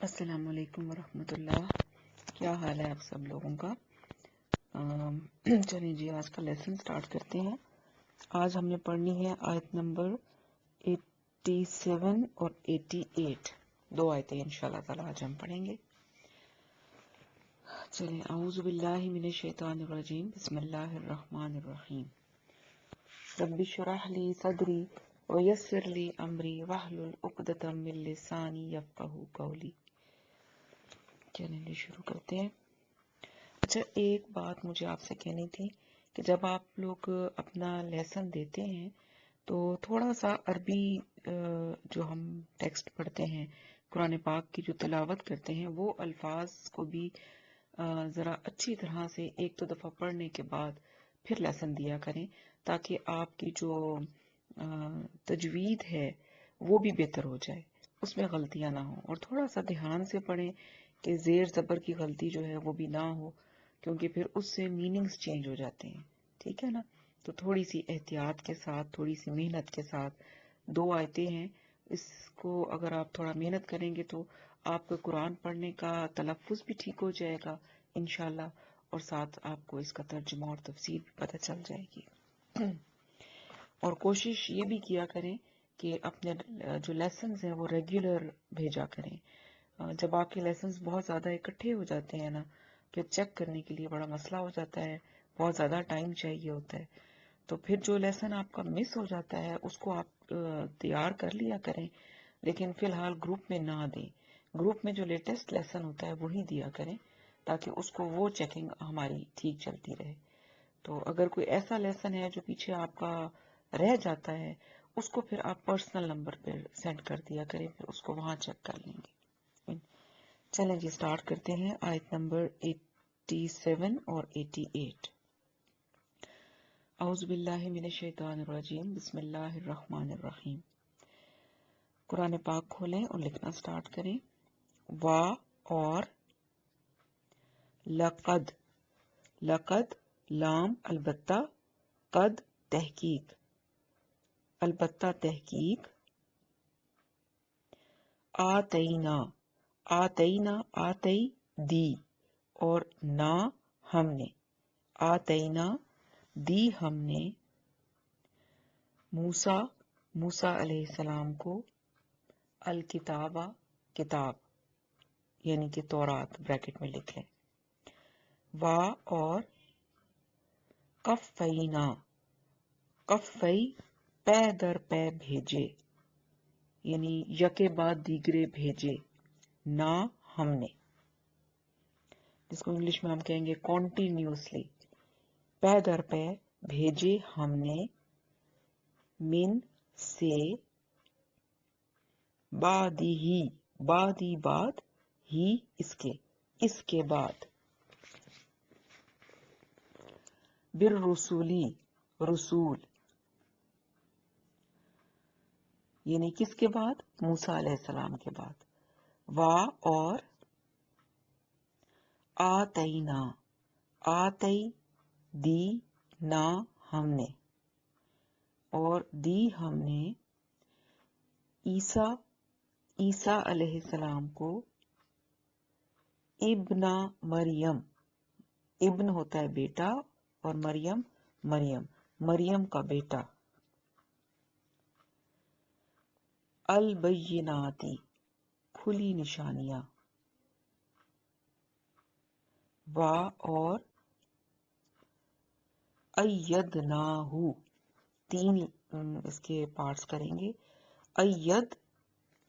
السلام علیکم ورحمۃ اللہ. کیا حال ہے آپ سب لوگوں کا؟ چلیں جی، آج کا لیسن سٹارٹ کرتے ہیں. آج ہم نے پڑھنی ہے آیت نمبر 87 اور 88. 2 آیتیں انشاءاللہ تعالی آج ہم پڑھیں گے. چلیں. اعوذ باللہ من الشیطان الرجیم. بسم اللہ الرحمن الرحیم. رب اشرح لی صدری ویسر لی امری واحلل عقدۃ من لسانی یفقہوا قولی. چلیں جی، شروع کرتے ہیں. اچھا، ایک بات مجھے آپ سے کہنی تھی کہ جب آپ لوگ اپنا لیسن دیتے ہیں تو تھوڑا سا عربی جو ہم ٹیکسٹ پڑھتے ہیں، قرآن پاک کی جو تلاوت کرتے ہیں، وہ الفاظ کو بھی ذرا اچھی طرح سے ایک دو دفعہ پڑھنے کے بعد پھر لیسن دیا کریں، تاکہ آپ کی جو تجوید ہے وہ بھی بہتر ہو جائے، اس میں غلطیاں نہ ہوں. اور تھوڑا سا دھیان سے پڑھیں کہ زیر زبر کی غلطی جو ہے وہ بھی نہ ہو، کیونکہ پھر اس سے میننگز چینج ہو جاتے ہیں. ٹھیک ہے نا؟ تو تھوڑی سی احتیاط کے ساتھ، تھوڑی سی محنت کے ساتھ 2 آیتیں ہیں، اس کو اگر آپ تھوڑا محنت کریں گے تو آپ کو قرآن پڑھنے کا تلفظ بھی ٹھیک ہو جائے گا انشاءاللہ، اور ساتھ آپ کو اس کا ترجمہ اور تفسیر بھی پتہ چل جائے گی. اور کوشش یہ بھی کیا کریں کہ اپنے جو لیسنز ہیں وہ ریگولر بھیجا کریں. جب آپ کے لیسنز بہت زیادہ اکٹھے ہو جاتے ہیں نا، کہ چیک کرنے کے لیے بڑا مسئلہ ہو جاتا ہے، بہت زیادہ ٹائم چاہیے ہوتا ہے، تو پھر جو لیسن آپ کا مس ہو جاتا ہے اس کو آپ تیار کر لیا کریں، لیکن فی الحال گروپ میں نہ دیں. گروپ میں جو لیٹسٹ لیسن ہوتا ہے وہی دیا کریں، تاکہ اس کو وہ چیکنگ ہماری ٹھیک چلتی رہے. تو اگر کوئی ایسا لیسن ہے جو پیچھے آپ کا رہ جاتا ہے، اس کو پھر آپ پرسنل نمبر پہ سینڈ کر دیا کریں، پھر اس کو وہاں چیک کر لیں گے. چلیں جی، سٹارٹ کرتے ہیں آیت نمبر 87 اور 88. اعوذ باللہ من الشیطان الرجیم. بسم اللہ الرحمن الرحیم. قرآن پاک کھولیں اور لکھنا سٹارٹ کریں. وا اور لقد. لقد لام البتہ، قد تحقیق، البتہ تحقیق. آتینا. آتینا آتی دی، اور نہ ہم نے. آتینا دی ہم نے. موسیٰ موسیٰ علیہ السلام کو. الکتابہ کتاب، یعنی کہ تورات بریکٹ میں لکھ لیں. وا اور کفینا. کفی پے در پے بھیجے، یعنی یکے بعد دیگرے بھیجے. نہ ہم نے، جس کو انگلش میں ہم کہیں گے کنٹینیوسلی. پے در پے بھیجے ہم نے. من سے. بعدی ہی، بعدی بعد، ہی اس کے، اس کے بعد. بالرسولی رسول، یعنی کس کے بعد؟ موسیٰ علیہ السلام کے بعد. وا اور آتینا. آتی دی، نہ ہم نے، اور دی ہم نے. عیسیٰ عیسیٰ علیہ السلام کو. ابن مریم. ابن ہوتا ہے بیٹا، اور مریم مریم، مریم کا بیٹا. البیناتی کھلی نشانیاں. وا اور ایدناہ. 3 اس کے پارٹس کریں گے. اید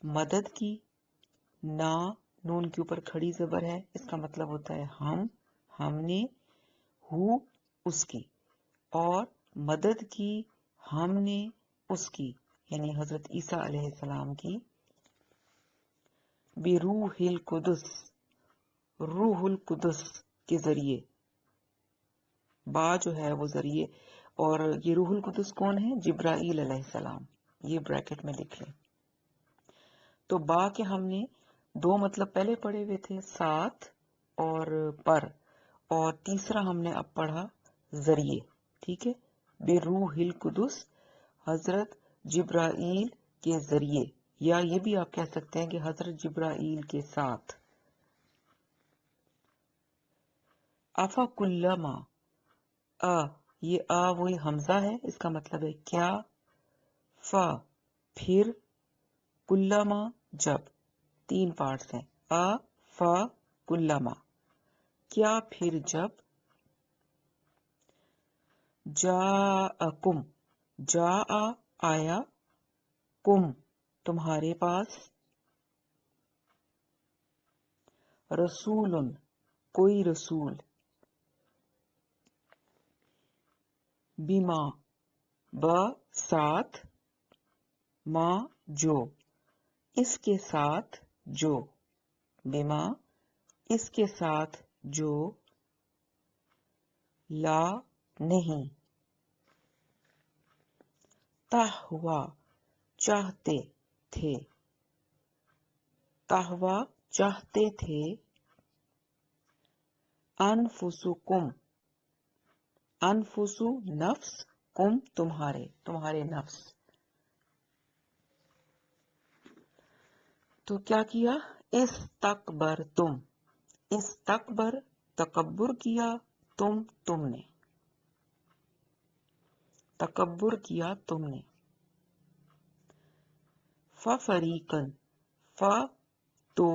مدد کی. نا نون کے اوپر کھڑی زبر ہے، اس کا مطلب ہوتا ہے ہم، ہم نے. ہو اس کی، اور مدد کی ہم نے اس کی، یعنی حضرت عیسیٰ علیہ السلام کی. بروح القدس. روح القدس کے ذریعے. با جو ہے وہ ذریعے، اور یہ روح القدس کون ہے؟ جبرائیل علیہ السلام. یہ بریکٹ میں لکھ لیں. تو با کے ہم نے 2 مطلب پہلے پڑھے ہوئے تھے، ساتھ اور پر، اور تیسرا ہم نے اب پڑھا ذریعے. ٹھیک ہے. بروح القدس، حضرت جبرائیل کے ذریعے، یا یہ بھی آپ کہہ سکتے ہیں کہ حضرت جبرائیل کے ساتھ. افا کلما، یہ وہی حمزہ ہے، اس کا مطلب ہے کیا. فا پھر، کلما جب، 3 پارٹس ہیں. فا کلما کیا پھر جب. جاءکم جاء آیا، کم تمہارے پاس، رسول کوئی رسول، بما ساتھ، ما جو اس کے ساتھ، جو بما اس کے ساتھ جو، لا نہیں، تہوا چاہتے تھے، تہوا چاہتے تھے، انفسکم انفسو نفس، کم تمہارے نفس. تو کیا کیا؟ استکبرتم، استکبر تکبر کیا، تم نے تکبر کیا تم نے. فریقن تو،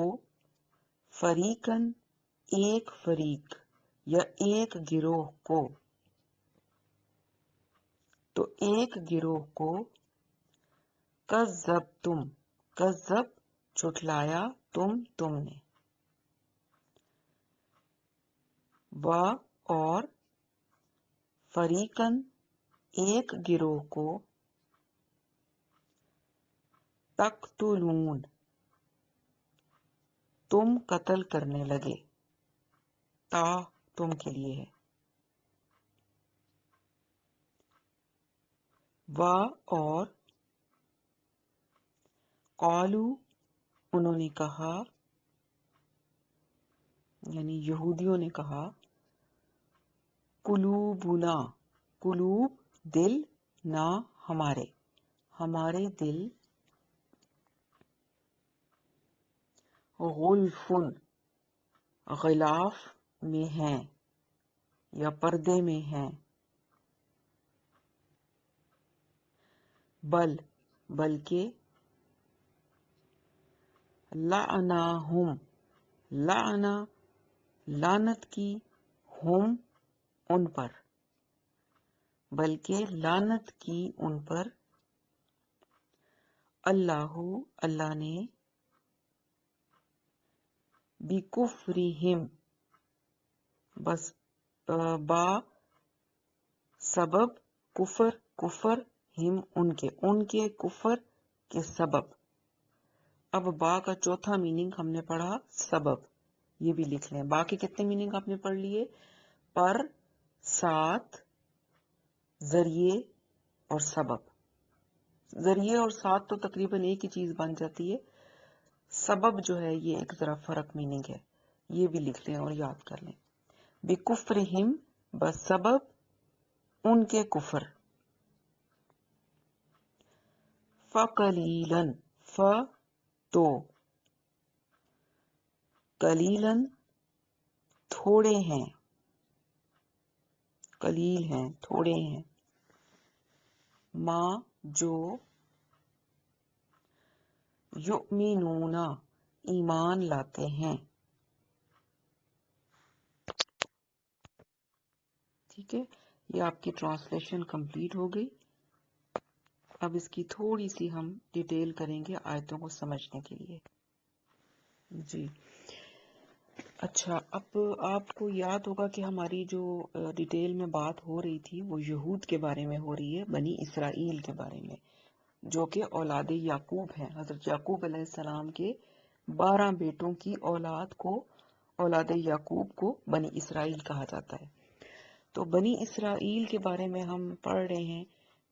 فریقن ایک فریق یا ایک گروہ کو، تو ایک گروہ کو، کذبتم کذب جھٹلایا تم نے، اور فریقن ایک گروہ کو، تقتلون تم قتل کرنے لگے، تا تم کے لیے ہے، اور قالو انہوں نے کہا، یعنی یہودیوں نے کہا، قلوبنا قلوب دل، نہ ہمارے دل، غلفن غلاف میں ہیں یا پردے میں ہیں، بلکہ لعناہم لعنت کی، ہم ان پر، بلکہ لعنت کی ان پر، اللہ نے، بکفرہم بس با سبب کفر ہم ان کے کفر کے سبب. اب با کا چوتھا میننگ ہم نے پڑھا سبب، یہ بھی لکھ لیں. با کے کتنے میننگ آپ نے پڑھ لیے؟ پر، ساتھ، ذریعے اور سبب. ذریعے اور ساتھ تو تقریباً ایک ہی چیز بن جاتی ہے، سبب جو ہے یہ ایک ذرا فرق میننگ ہے، یہ بھی لکھ لیں اور یاد کر لیں. بکفرہم بس سبب ان کے کفر، فقلیلاً تو، قلیلاً تھوڑے ہیں، قلیل ہیں تھوڑے ہیں، ما جو، یؤمنون ایمان لاتے ہیں. ٹھیک ہے، یہ آپ کی ٹرانسلیشن کمپلیٹ ہو گئی. اب اس کی تھوڑی سی ہم ڈیٹیل کریں گے آیتوں کو سمجھنے کے لیے. جی اچھا، اب آپ کو یاد ہوگا کہ ہماری جو ڈیٹیل میں بات ہو رہی تھی وہ یہود کے بارے میں ہو رہی ہے، بنی اسرائیل کے بارے میں، جو کہ اولاد یعقوب ہیں. حضرت یعقوب علیہ السلام کے 12 بیٹوں کی اولاد یعقوب کو بنی اسرائیل کہا جاتا ہے. تو بنی اسرائیل کے بارے میں ہم پڑھ رہے ہیں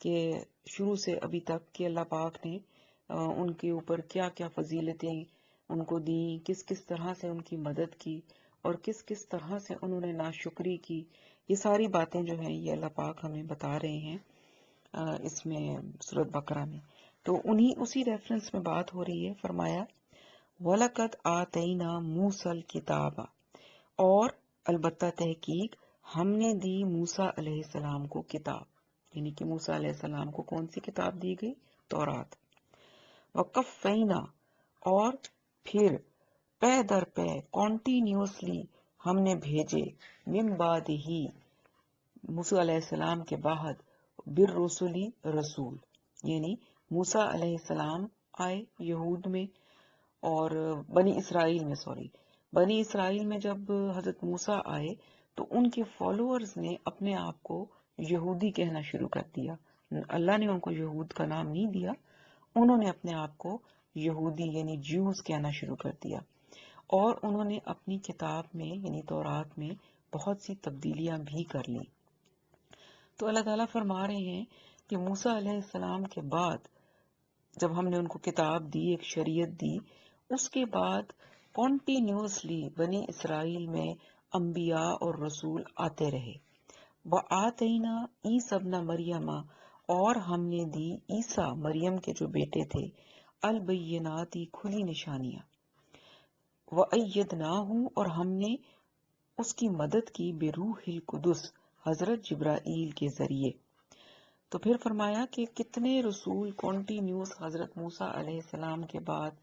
کہ شروع سے ابھی تک کہ اللہ پاک نے ان کے اوپر کیا کیا فضیلتیں ان کو دیں، کس کس طرح سے ان کی مدد کی اور کس کس طرح سے انہوں نے ناشکری کی. یہ ساری باتیں جو ہیں یہ اللہ پاک ہمیں بتا رہے ہیں اس میں سورۃ بقرہ میں. تو اسی ریفرنس میں بات ہو رہی ہے. فرمایا وَلَقَدْ آتَيْنَا مُوسَى الْكِتَابَ، اور البتہ تحقیق ہم نے دی موسیٰ علیہ السلام کو کتاب، یعنی کہ موسیٰ علیہ السلام کو کون سی کتاب دی گئی؟ تورات. وَقَفَّيْنَا، اور پھر پے در پے کانٹینیوسلی ہم نے بھیجے، من بعدہ موسیٰ علیہ السلام کے بعد، بالرسلی رسول، یعنی موسیٰ علیہ السلام آئے یہود میں اور بنی اسرائیل میں جب حضرت موسیٰ آئے تو ان کے فالوورز نے اپنے آپ کو یہودی کہنا شروع کر دیا. اللہ نے ان کو یہود کا نام نہیں دیا، انہوں نے اپنے آپ کو یہودی یعنی جیوز کہنا شروع کر دیا. اور انہوں نے اپنی کتاب میں یعنی تورات میں بہت سی تبدیلیاں بھی کر لی. تو اللہ تعالیٰ فرما رہے ہیں کہ موسیٰ علیہ السلام کے بعد جب ہم نے ان کو کتاب دی، ایک شریعت دی، اس کے بعد کنٹینیوسلی بنی اسرائیل میں انبیاء اور رسول آتے رہے. وَآتَيْنَا عِیسیٰ ابْنَ مَرْیَمَ، اور ہم نے دی عیسیٰ مریم کے جو بیٹے تھے، البینات کھلی نشانیاں. وَأَيَّدْنَاهُ، اور ہم نے اس کی مدد کی، بروح القدس حضرت جبرائیل کے ذریعے. تو پھر فرمایا کہ کتنے رسول کنٹینیوس حضرت موسیٰ علیہ السلام کے بعد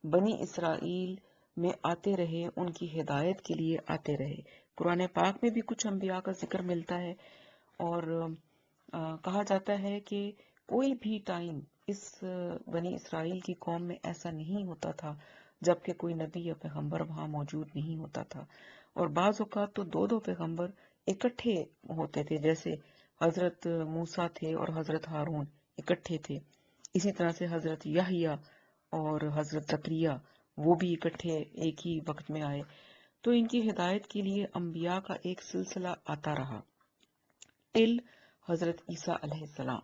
بنی اسرائیل میں آتے رہے، ان کی ہدایت کے لیے آتے رہے. قرآن پاک میں بھی کچھ انبیاء کا ذکر ملتا ہے، اور کہا جاتا ہے کہ کوئی بھی ٹائم اس بنی اسرائیل کی قوم میں ایسا نہیں ہوتا تھا جبکہ کوئی نبی یا پیغمبر وہاں موجود نہیں ہوتا تھا. اور بعض اوقات تو دو پیغمبر اکٹھے ہوتے تھے، جیسے حضرت موسیٰ تھے اور حضرت ہارون اکٹھے تھے. اسی طرح سے حضرت یحییٰ اور حضرت زکریا وہ بھی اکٹھے ایک ہی وقت میں آئے. تو ان کی ہدایت کے لیے انبیاء کا ایک سلسلہ آتا رہا ٹل حضرت عیسیٰ علیہ السلام،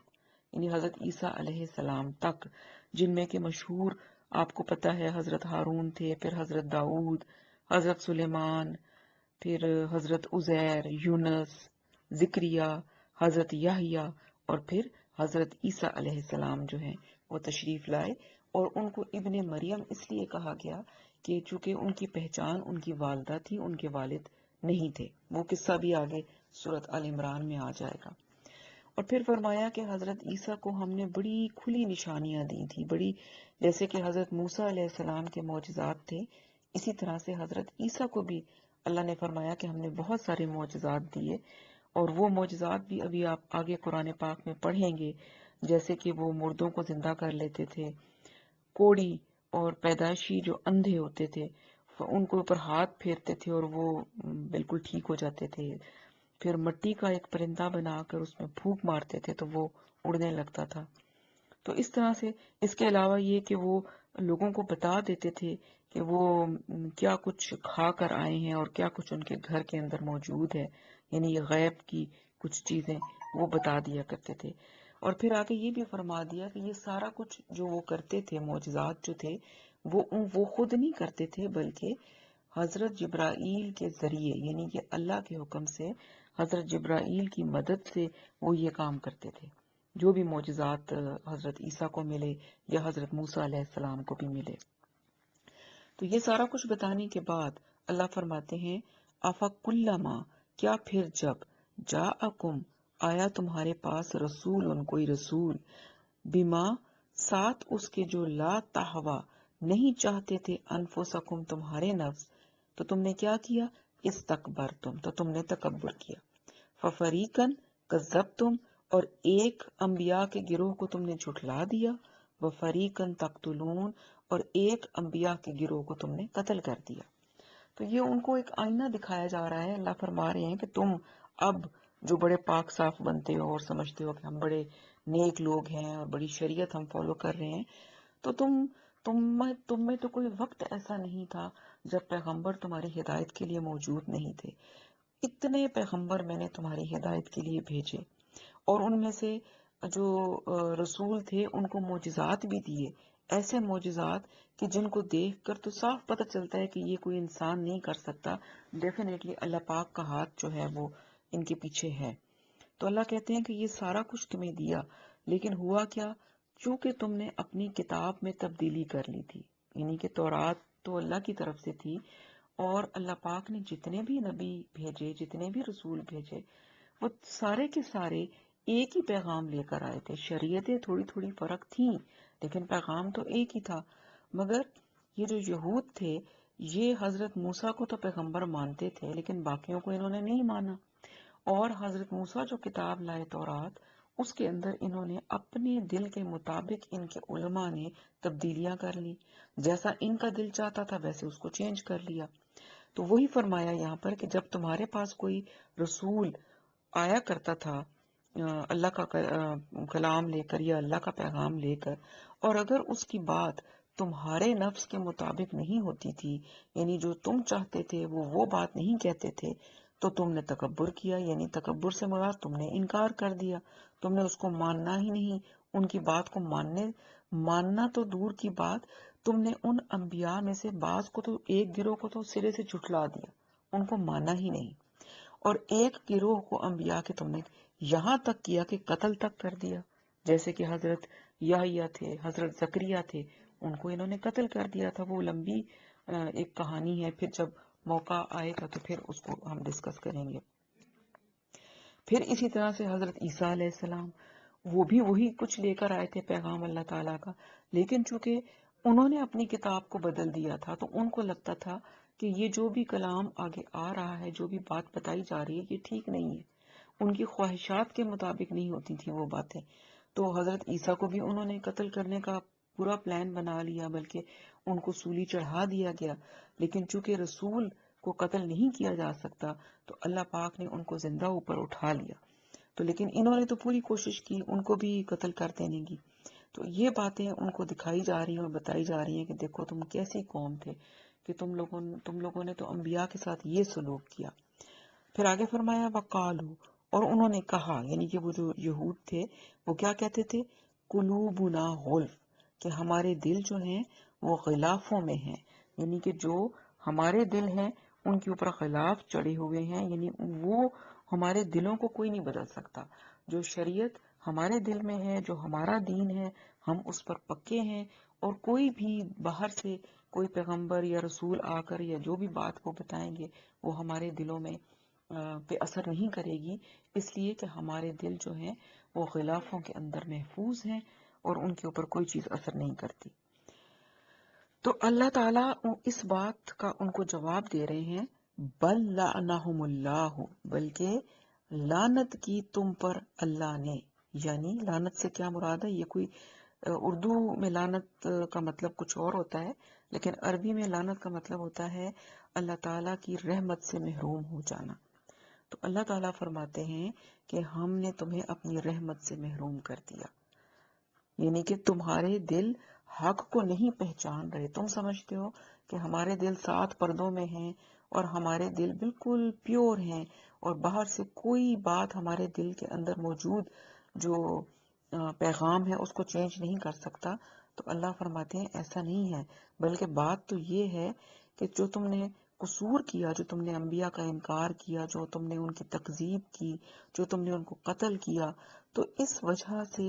یعنی حضرت عیسیٰ علیہ السلام تک، جن میں کہ مشہور آپ کو پتہ ہے حضرت ہارون تھے، پھر حضرت داؤد، حضرت سلیمان، پھر حضرت عزیر، یونس، زکریا، حضرت یحییٰ، اور پھر حضرت عیسیٰ علیہ السلام جو ہیں وہ تشریف لائے. اور ان کو ابن مریم اس لیے کہا گیا کہ چونکہ ان کی پہچان ان کی والدہ تھی، ان کے والد نہیں تھے. وہ قصہ بھی آگے سورۃ آل عمران میں آ جائے گا. اور پھر فرمایا کہ حضرت عیسیٰ کو ہم نے بڑی کھلی نشانیاں دی تھی، بڑی، جیسے کہ حضرت موسیٰ علیہ السلام کے معجزات تھے، اسی طرح سے حضرت عیسیٰ کو بھی اللہ نے فرمایا کہ ہم نے بہت سارے معجزات دیے. اور وہ معجزات بھی ابھی آپ آگے قرآن پاک میں پڑھیں گے، جیسے کہ وہ مردوں کو زندہ کر لیتے تھے، کوڑی اور پیدائشی جو اندھے ہوتے تھے ان کو اوپر ہاتھ پھیرتے تھے اور وہ بالکل ٹھیک ہو جاتے تھے. پھر مٹی کا ایک پرندہ بنا کر اس میں پھونک مارتے تھے تو وہ اڑنے لگتا تھا. تو اس طرح سے اس کے علاوہ یہ کہ وہ لوگوں کو بتا دیتے تھے کہ وہ کیا کچھ کھا کر آئے ہیں اور کیا کچھ ان کے گھر کے اندر موجود ہے، یعنی یہ غیب کی کچھ چیزیں وہ بتا دیا کرتے تھے. اور پھر آگے یہ بھی فرما دیا کہ یہ سارا کچھ جو وہ کرتے تھے، معجزات جو تھے، وہ خود نہیں کرتے تھے بلکہ حضرت جبرائیل کے ذریعے، یعنی کہ اللہ کے حکم سے حضرت جبرائیل کی مدد سے وہ یہ کام کرتے تھے. جو بھی معجزات حضرت عیسیٰ کو ملے یا حضرت موسیٰ علیہ السلام کو بھی ملے. تو یہ سارا کچھ بتانے کے بعد اللہ فرماتے ہیں افکلما، کیا پھر جب جاءکم، آیا تمہارے پاس، رسول، کوئی رسول، بما، ساتھ اس کے جو لا تہوا، نہیں چاہتے تھے، انفسکم، تمہارے نفس، تو تم نے کیا کیا، استکبرتم، تو تم نے تکبر کیا. ففریقن کذبتم، اور ایک انبیاء کے گروہ کو تم نے جھٹلا دیا، وفریقن تقتلون، اور ایک انبیاء کے گروہ کو تم نے قتل کر دیا. تو یہ ان کو ایک آئینہ دکھایا جا رہا ہے. اللہ فرما رہے ہیں کہ تم اب جو بڑے پاک صاف بنتے ہو اور سمجھتے ہو کہ ہم بڑے نیک لوگ ہیں اور بڑی شریعت ہم فالو کر رہے ہیں، تو تم میں تو کوئی وقت ایسا نہیں تھا جب پیغمبر تمہاری ہدایت کے لیے موجود نہیں تھے. اتنے پیغمبر میں نے تمہاری ہدایت کے لیے بھیجے، اور ان میں سے جو رسول تھے ان کو معجزات بھی دیے، ایسے معجزات کہ جن کو دیکھ کر تو صاف پتہ چلتا ہے کہ یہ کوئی انسان نہیں کر سکتا، ڈیفینیٹلی اللہ پاک کا ہاتھ جو ہے وہ ان کے پیچھے ہے. تو اللہ کہتے ہیں کہ یہ سارا کچھ تمہیں دیا، لیکن ہوا کیا، چونکہ تم نے اپنی کتاب میں تبدیلی کر لی تھی، یعنی کہ تورات تو اللہ کی طرف سے تھی، اور اللہ پاک نے جتنے بھی نبی بھیجے، جتنے بھی رسول بھیجے، وہ سارے کے سارے ایک ہی پیغام لے کر آئے تھے. شریعتیں تھوڑی تھوڑی فرق تھیں لیکن پیغام تو ایک ہی تھا. مگر یہ جو یہود تھے یہ حضرت موسیٰ کو تو پیغمبر مانتے تھے لیکن باقیوں کو انہوں نے نہیں مانا، اور حضرت موسیٰ جو کتاب لائے تورات، اس کے اندر انہوں نے اپنے دل کے مطابق ان کے علماء نے تبدیلیاں کر لی، جیسا ان کا دل چاہتا تھا ویسے اس کو چینج کر لیا. تو وہی فرمایا یہاں پر کہ جب تمہارے پاس کوئی رسول آیا کرتا تھا اللہ کا کلام لے کر یا اللہ کا پیغام لے کر، اور اگر اس کی بات تمہارے نفس کے مطابق نہیں ہوتی تھی، یعنی جو تم چاہتے تھے وہ بات نہیں کہتے تھے، تو تم نے تکبر کیا. یعنی تکبر سے مراد تم نے انکار کر دیا، تم نے اس کو ماننا ہی نہیں. ان کی بات کو ماننا تو دور کی بات، تم نے ان انبیاء میں سے بعض کو تو، ایک گروہ کو تو سرے سے جھٹلا دیا، ان کو مانا ہی نہیں، اور ایک گروہ کو انبیاء کے تم نے یہاں تک کیا کہ قتل تک کر دیا. جیسے کہ حضرت یحییٰ تھے، حضرت زکریا تھے، ان کو انہوں نے قتل کر دیا تھا. وہ لمبی ایک کہانی ہے، پھر جب موقع آئے گا تو پھر اس کو ہم ڈسکس کریں گے. پھر اسی طرح سے حضرت عیسیٰ علیہ السلام، وہ بھی وہی کچھ لے کر آئے تھے پیغام اللہ تعالیٰ کا، لیکن چونکہ انہوں نے اپنی کتاب کو بدل دیا تھا تو ان کو لگتا تھا کہ یہ جو بھی کلام آگے آ رہا ہے، جو بھی بات بتائی جا رہی ہے، یہ ٹھیک نہیں ہے. ان کی خواہشات کے مطابق نہیں ہوتی تھی وہ باتیں. تو حضرت عیسیٰ کو بھی انہوں نے قتل کرنے کا پورا پلان بنا لیا، بلکہ ان کو سولی چڑھا دیا گیا. لیکن چونکہ رسول کو قتل نہیں کیا جا سکتا تو اللہ پاک نے ان کو زندہ اوپر اٹھا لیا. تو لیکن انہوں نے تو پوری کوشش کی ان کو بھی قتل کر دینے کی. تو یہ باتیں ان کو دکھائی جا رہی ہیں اور بتائی جا رہی ہیں کہ دیکھو تم کیسی قوم تھے کہ تم لوگوں نے تو انبیاء کے ساتھ یہ سلوک کیا. پھر آگے فرمایا وقالو، اور انہوں نے کہا، یعنی کہ وہ جو یہود تھے وہ کیا کہتے تھے؟ قلوبنا غلف، کہ ہمارے دل جو ہیں وہ غلافوں میں ہیں، یعنی کہ جو ہمارے دل ہیں ان کے اوپر غلاف چڑھے ہوئے ہیں، یعنی وہ ہمارے دلوں کو کوئی نہیں بدل سکتا. جو شریعت ہمارے دل میں ہے، جو ہمارا دین ہے، ہم اس پر پکے ہیں، اور کوئی بھی باہر سے کوئی پیغمبر یا رسول آ کر یا جو بھی بات وہ بتائیں گے وہ ہمارے دلوں میں پہ اثر نہیں کرے گی، اس لیے کہ ہمارے دل جو ہیں وہ غلافوں کے اندر محفوظ ہیں اور ان کے اوپر کوئی چیز اثر نہیں کرتی. تو اللہ تعالیٰ اس بات کا ان کو جواب دے رہے ہیں، بل لعنہم اللہ، بلکہ لعنت کی تم پر اللہ نے. یعنی لعنت سے کیا مراد ہے؟ یہ کوئی اردو میں لعنت کا مطلب کچھ اور ہوتا ہے، لیکن عربی میں لعنت کا مطلب ہوتا ہے اللہ تعالیٰ کی رحمت سے محروم ہو جانا. تو اللہ تعالیٰ فرماتے ہیں کہ ہم نے تمہیں اپنی رحمت سے محروم کر دیا، یعنی کہ تمہارے دل حق کو نہیں پہچان رہے. تم سمجھتے ہو کہ ہمارے دل 7 پردوں میں ہیں اور ہمارے دل بالکل پیور ہیں اور باہر سے کوئی بات ہمارے دل کے اندر موجود جو پیغام ہے اس کو چینج نہیں کر سکتا. تو اللہ فرماتے ہیں ایسا نہیں ہے، بلکہ بات تو یہ ہے کہ جو تم نے قصور کیا، جو تم نے انبیاء کا انکار کیا، جو تم نے ان کی تکذیب کی، جو تم نے ان کو قتل کیا، تو اس وجہ سے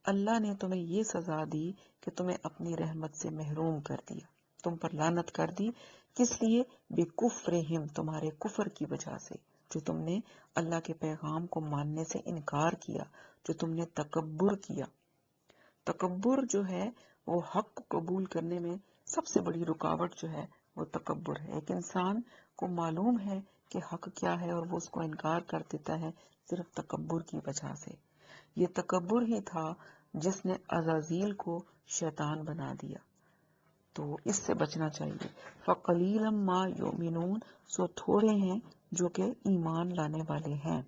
اللہ نے تمہیں یہ سزا دی کہ تمہیں اپنی رحمت سے محروم کر دیا، تم پر لعنت کر دی. کس لیے؟ بکفرہم، تمہارے کفر کی وجہ سے، جو تم نے اللہ کے پیغام کو ماننے سے انکار کیا، جو تم نے تکبر کیا. تکبر جو ہے وہ حق کو قبول کرنے میں سب سے بڑی رکاوٹ جو ہے وہ تکبر ہے. ایک انسان کو معلوم ہے کہ حق کیا ہے اور وہ اس کو انکار کر دیتا ہے صرف تکبر کی وجہ سے. یہ تکبر ہی تھا جس نے عزازیل کو شیطان بنا دیا. تو اس سے بچنا چاہیے. فَقَلِيلًا مَا يُؤْمِنُونَ، سو تھوڑے ہیں جو کہ ایمان لانے والے ہیں.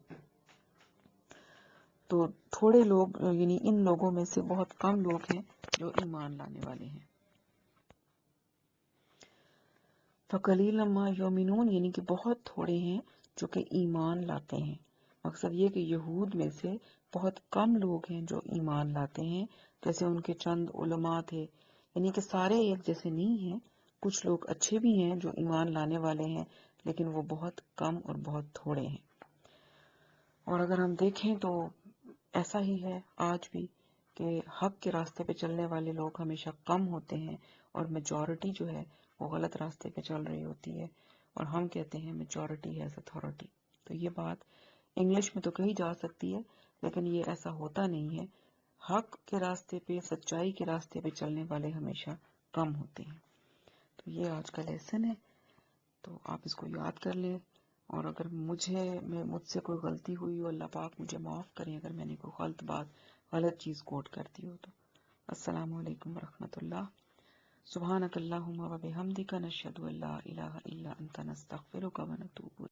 تو تھوڑے لوگ، یعنی ان لوگوں میں سے بہت کم لوگ ہیں جو ایمان لانے والے ہیں. فَقَلِيلًا مَا يُؤْمِنُونَ، یعنی کہ بہت تھوڑے ہیں جو کہ ایمان لاتے ہیں. مقصد یہ کہ یہود میں سے بہت کم لوگ ہیں جو ایمان لاتے ہیں. جیسے ان کے چند علماء تھے، یعنی کہ سارے ایک جیسے نہیں ہیں، کچھ لوگ اچھے بھی ہیں جو ایمان لانے والے ہیں، لیکن وہ بہت کم اور بہت تھوڑے ہیں. اور اگر ہم دیکھیں تو ایسا ہی ہے آج بھی کہ حق کے راستے پہ چلنے والے لوگ ہمیشہ کم ہوتے ہیں اور میجورٹی جو ہے وہ غلط راستے پہ چل رہی ہوتی ہے، اور ہم کہتے ہیں میجورٹی ہیز اتھارٹی. تو یہ بات انگلش میں تو کہی جا سکتی ہے لیکن یہ ایسا ہوتا نہیں ہے. حق کے راستے پہ، سچائی کے راستے پہ چلنے والے ہمیشہ کم ہوتے ہیں. تو یہ آج کا لیسن ہے، تو آپ اس کو یاد کر لیں. اور اگر مجھ سے کوئی غلطی ہوئی ہو، اللہ پاک مجھے معاف کریں اگر میں نے کوئی غلط چیز کوٹ کرتی ہو تو. السلام علیکم ورحمۃ اللہ. سبحانک اللہم و بحمدک، نشہد ان لا الہ الا انت، نستغفرک و نتوب الیک.